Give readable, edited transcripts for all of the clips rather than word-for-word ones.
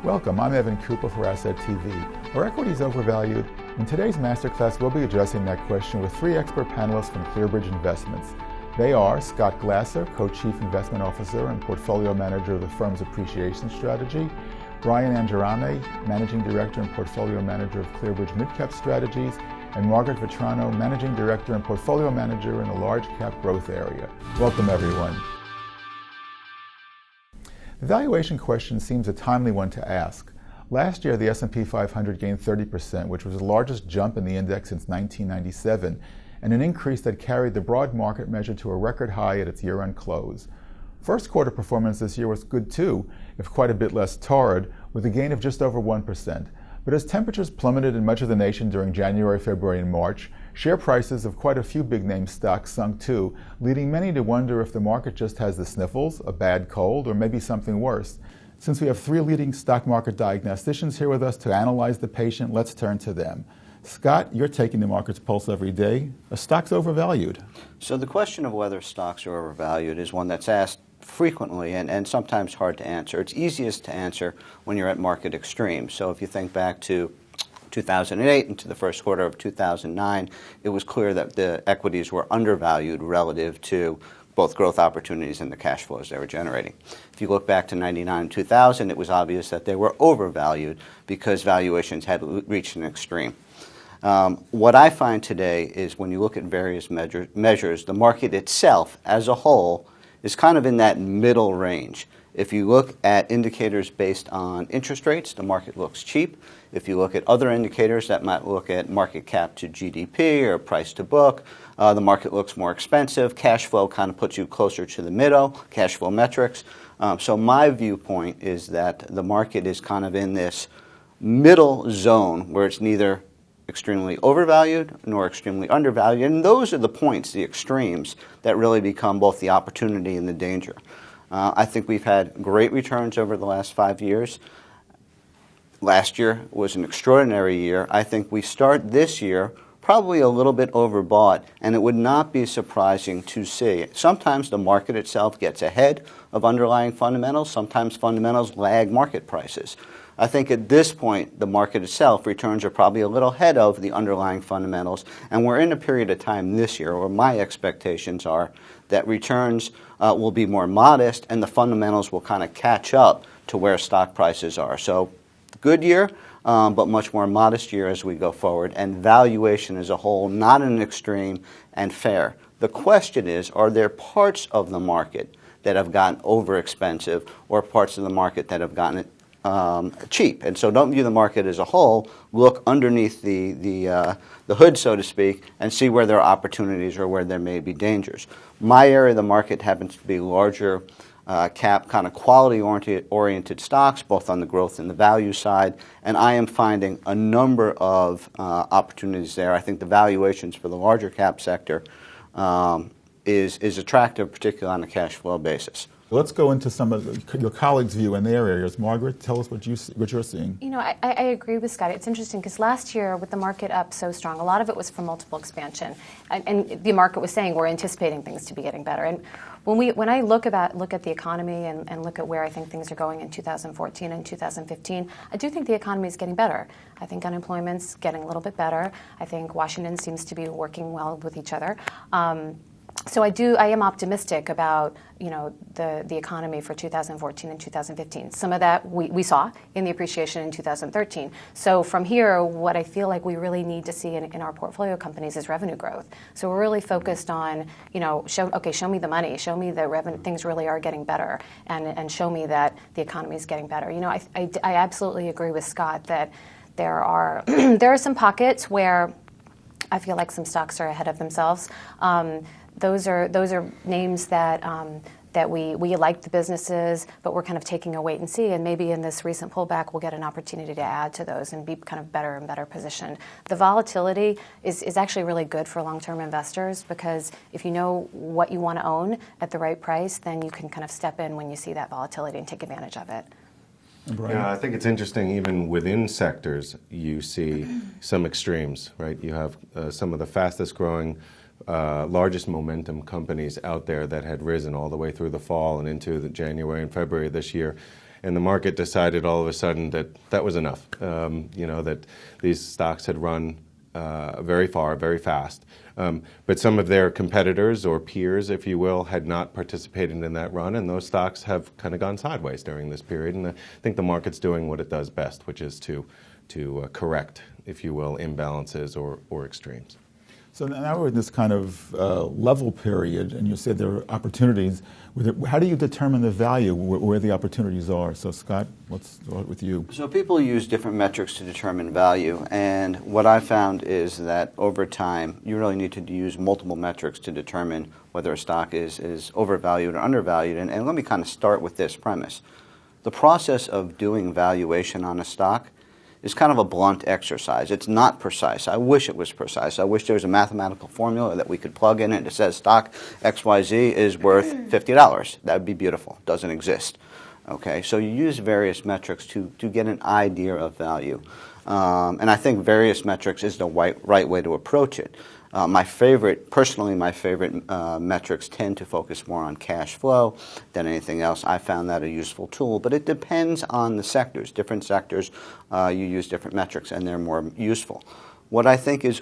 Welcome, I'm Evan Cooper for AssetTV. Are equities overvalued? In today's Masterclass, we'll be addressing that question with three expert panelists from ClearBridge Investments. They are Scott Glasser, Co-Chief Investment Officer and Portfolio Manager of the firm's appreciation strategy, Brian Angerame, Managing Director and Portfolio Manager of ClearBridge Midcap Strategies, and Margaret Vitrano, Managing Director and Portfolio Manager in the large cap growth area. Welcome, everyone. The valuation question seems a timely one to ask. Last year, the S&P 500 gained 30%, which was the largest jump in the index since 1997, and an increase that carried the broad market measure to a record high at its year-end close. First quarter performance this year was good too, if quite a bit less torrid, with a gain of just over 1%. But as temperatures plummeted in much of the nation during January, February, and March, share prices of quite a few big-name stocks sunk too, leading many to wonder if the market just has the sniffles, a bad cold, or maybe something worse. Since we have three leading stock market diagnosticians here with us to analyze the patient, let's turn to them. Scott, you're taking the market's pulse every day. Are stocks overvalued? So the question of whether stocks are overvalued is one that's asked frequently and sometimes hard to answer. It's easiest to answer when you're at market extremes. So if you think back to 2008 and to the first quarter of 2009, it was clear that the equities were undervalued relative to both growth opportunities and the cash flows they were generating. If you look back to 99 and 2000, it was obvious that they were overvalued because valuations had reached an extreme. What I find today is when you look at various measures, the market itself as a whole is kind of in that middle range. If you look at indicators based on interest rates, the market looks cheap. If you look at other indicators that might look at market cap to GDP or price to book, the market looks more expensive. Cash flow kind of puts you closer to the middle, cash flow metrics. So my viewpoint is that the market is kind of in this middle zone where it's neither extremely overvalued nor extremely undervalued. And those are the points, the extremes, that really become both the opportunity and the danger. I think we've had great returns over the last 5 years. Last year was an extraordinary year. I think we start this year probably a little bit overbought, and it would not be surprising to see. Sometimes the market itself gets ahead of underlying fundamentals. Sometimes fundamentals lag market prices. I think at this point, the market itself, returns are probably a little ahead of the underlying fundamentals, and we're in a period of time this year where my expectations are that returns will be more modest and the fundamentals will kind of catch up to where stock prices are. So good year, but much more modest year as we go forward, and valuation as a whole, not an extreme and fair. The question is, are there parts of the market that have gotten over expensive or parts of the market that have gotten cheap? And so don't view the market as a whole. Look underneath the hood, so to speak, and see where there are opportunities or where there may be dangers. My area of the market happens to be larger cap, kind of quality-oriented stocks, both on the growth and the value side, and I am finding a number of opportunities there. I think the valuations for the larger cap sector is attractive, particularly on a cash flow basis. Let's go into some of your colleagues' view in their areas. Margaret, tell us what you're seeing. You know, I agree with Scott. It's interesting because last year, with the market up so strong, a lot of it was from multiple expansion, and the market was saying we're anticipating things to be getting better. And when I look at the economy and look at where I think things are going in 2014 and 2015, I do think the economy is getting better. I think unemployment's getting a little bit better. I think Washington seems to be working well with each other. So I am optimistic about, you know, the economy for 2014 and 2015. Some of that we saw in the appreciation in 2013. So from here, what I feel like we really need to see in our portfolio companies is revenue growth. So we're really focused on, you know, show me the money, show me the revenue, things really are getting better, and show me that the economy is getting better. You know, I absolutely agree with Scott that there are there are some pockets where I feel like some stocks are ahead of themselves. Those are names that we like the businesses, but we're kind of taking a wait and see. And maybe in this recent pullback, we'll get an opportunity to add to those and be kind of better and better positioned. The volatility is actually really good for long-term investors because if you know what you want to own at the right price, then you can kind of step in when you see that volatility and take advantage of it. Yeah, I think it's interesting, even within sectors, you see some extremes, right? You have some of the fastest growing largest momentum companies out there that had risen all the way through the fall and into the January and February of this year. and the market decided all of a sudden that that was enough. That these stocks had run very far, very fast. But some of their competitors or peers, if you will, had not participated in that run, and those stocks have kind of gone sideways during this period. And I think the market's doing what it does best, which is to correct, if you will, imbalances or extremes. So now we're in this kind of level period, and you said there are opportunities. How do you determine the value where the opportunities are? So Scott, let's start with you. So people use different metrics to determine value, and what I found is that over time you really need to use multiple metrics to determine whether a stock is overvalued or undervalued. And let me kind of start with this premise. The process of doing valuation on a stock is kind of a blunt exercise. It's not precise. I wish it was precise. I wish there was a mathematical formula that we could plug in and it says stock XYZ is worth $50. That would be beautiful. It doesn't exist. Okay, so you use various metrics to get an idea of value. And I think various metrics is the right way to approach it. Personally, my favorite metrics tend to focus more on cash flow than anything else. I found that a useful tool, but it depends on the sectors. Different sectors, you use different metrics, and they're more useful. What I think is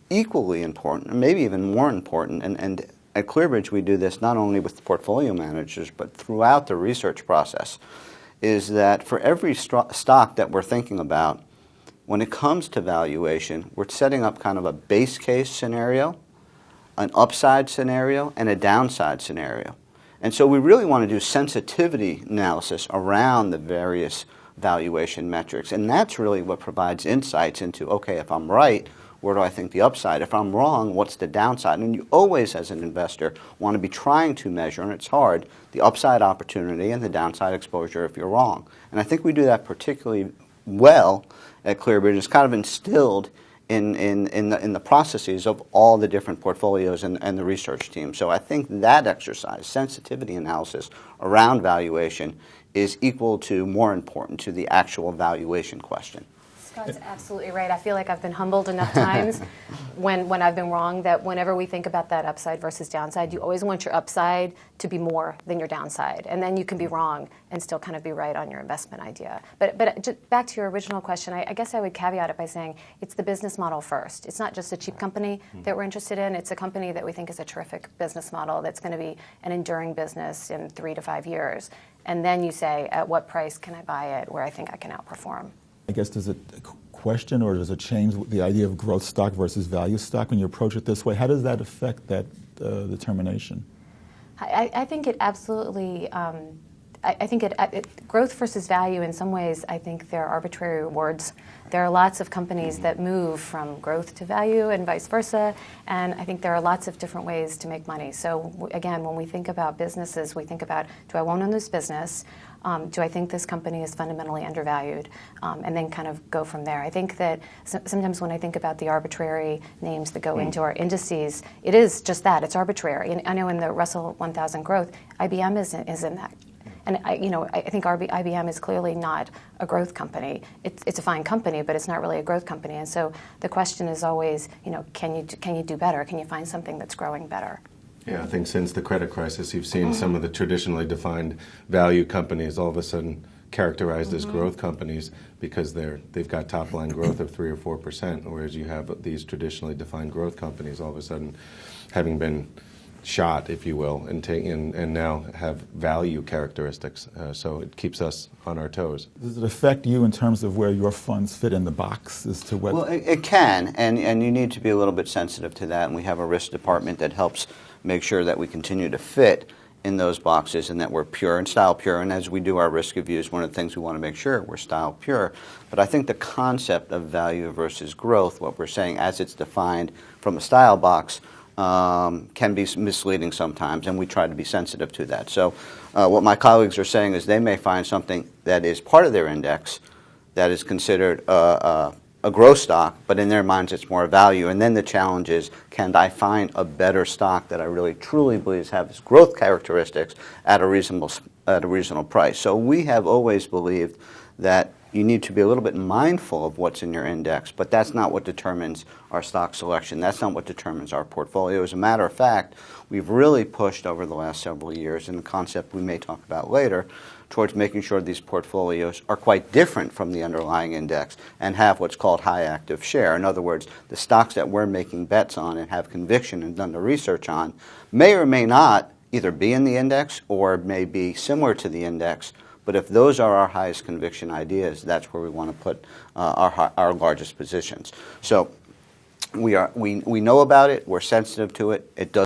equally important, and maybe even more important, and at ClearBridge we do this not only with portfolio managers, but throughout the research process, is that for every stock that we're thinking about, when it comes to valuation, we're setting up kind of a base case scenario, an upside scenario, and a downside scenario. And so we really want to do sensitivity analysis around the various valuation metrics. And that's really what provides insights into, okay, if I'm right, where do I think the upside? If I'm wrong, what's the downside? And you always, as an investor, want to be trying to measure, and it's hard, the upside opportunity and the downside exposure if you're wrong. And I think we do that particularly well at ClearBridge. It's kind of instilled in the processes of all the different portfolios and the research team. So I think that exercise, sensitivity analysis around valuation, is equal to more important to the actual valuation question. Scott's absolutely right. I feel like I've been humbled enough times when I've been wrong that whenever we think about that upside versus downside, you always want your upside to be more than your downside. And then you can be wrong and still kind of be right on your investment idea. But just back to your original question, I guess I would caveat it by saying it's the business model first. It's not just a cheap company that we're interested in. It's a company that we think is a terrific business model that's going to be an enduring business in 3 to 5 years. And then you say, at what price can I buy it where I think I can outperform? I guess, does it question or does it change the idea of growth stock versus value stock when you approach it this way? How does that affect that determination? I think it absolutely, I think growth versus value in some ways, I think they're arbitrary rewards. There are lots of companies that move from growth to value and vice versa, and I think there are lots of different ways to make money. So again, when we think about businesses, we think about, do I want to own this business? Do I think this company is fundamentally undervalued? And then kind of go from there. I think that sometimes when I think about the arbitrary names that go into our indices, it is just that, it's arbitrary. And I know in the Russell 1000 growth, IBM is in that. And I think IBM is clearly not a growth company. It's a fine company, but it's not really a growth company. And so the question is always, can you do better? Can you find something that's growing better? Yeah, I think since the credit crisis, you've seen some of the traditionally defined value companies all of a sudden characterized as growth companies because they've got top line growth of 3 or 4%, whereas you have these traditionally defined growth companies all of a sudden having been shot, if you will, and now have value characteristics. So it keeps us on our toes. Does it affect you in terms of where your funds fit in the box as to what? Well, it can, and you need to be a little bit sensitive to that, and we have a risk department that helps make sure that we continue to fit in those boxes and that we're pure and style pure. And as we do our risk reviews, one of the things we want to make sure we're style pure. But I think the concept of value versus growth, what we're saying as it's defined from a style box, can be misleading sometimes, and we try to be sensitive to that. So what my colleagues are saying is they may find something that is part of their index that is considered a growth stock, but in their minds it's more value. And then the challenge is, can I find a better stock that I really truly believe has growth characteristics at a reasonable at a reasonable price. So we have always believed that you need to be a little bit mindful of what's in your index, but that's not what determines our stock selection. That's not what determines our portfolio. As a matter of fact, we've really pushed over the last several years, in a concept we may talk about later, towards making sure these portfolios are quite different from the underlying index and have what's called high active share. In other words, the stocks that we're making bets on and have conviction and done the research on may or may not either be in the index or may be similar to the index. But if those are our highest conviction ideas, that's where we want to put our largest positions. So we know about it. We're sensitive to it. It does